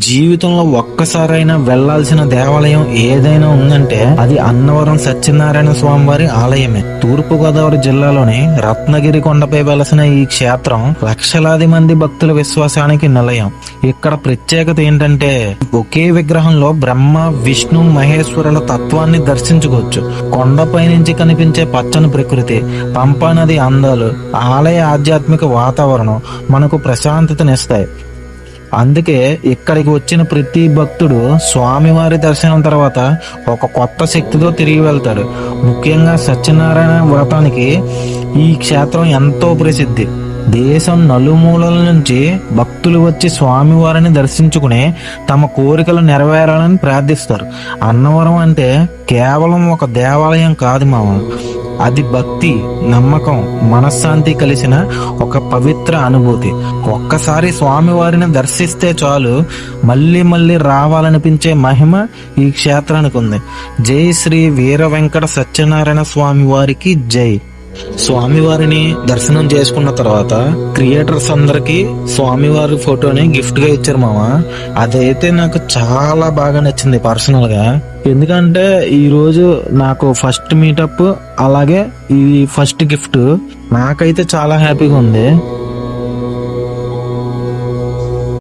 జీవితంలో ఒక్కసారైనా వెళ్లాల్సిన దేవాలయం ఏదైనా ఉందంటే అది అన్నవరం సత్యనారాయణ స్వామి వారి ఆలయమే. తూర్పు గోదావరి జిల్లాలోని రత్నగిరి కొండపై వెలసిన ఈ క్షేత్రం లక్షలాది మంది భక్తుల విశ్వాసానికి నిలయం. ఇక్కడ ప్రత్యేకత ఏంటంటే ఒకే విగ్రహంలో బ్రహ్మ విష్ణు మహేశ్వరుల తత్వాన్ని దర్శించుకోవచ్చు. కొండపై నుంచి కనిపించే పచ్చని ప్రకృతి, పంపా నది అందాలు, ఆలయ ఆధ్యాత్మిక వాతావరణం మనకు ప్రశాంతతనిస్తాయి. అందుకే ఇక్కడికి వచ్చిన ప్రతి భక్తుడు స్వామివారి దర్శనం తర్వాత ఒక కొత్త శక్తితో తిరిగి వెళ్తాడు. ముఖ్యంగా సత్యనారాయణ వ్రతానికి ఈ క్షేత్రం ఎంతో ప్రసిద్ధి. దేశం నలుమూలల నుంచి భక్తులు వచ్చి స్వామివారిని దర్శించుకుని తమ కోరికలు నెరవేరాలని ప్రార్థిస్తారు. అన్నవరం అంటే కేవలం ఒక దేవాలయం కాదు మామ, అది భక్తి, నమ్మకం, మనశ్శాంతి కలిసిన ఒక పవిత్ర అనుభూతి. ఒక్కసారి స్వామివారిని దర్శిస్తే చాలు మళ్ళీ మళ్ళీ రావాలనిపించే మహిమ ఈ క్షేత్రానికి ఉంది. జై శ్రీ వీర వెంకట సత్యనారాయణ స్వామి వారికి జై. స్వామివారిని దర్శనం చేసుకున్న తర్వాత క్రియేటర్స్ అందరికి స్వామివారి ఫోటోని గిఫ్ట్ గా ఇచ్చారు మామ. అదైతే నాకు చాలా బాగా నచ్చింది పర్సనల్ గా. ఎందుకంటే ఈ రోజు నాకు ఫస్ట్ మీటప్, అలాగే ఈ ఫస్ట్ గిఫ్ట్ నాకైతే చాలా హ్యాపీగా ఉంది.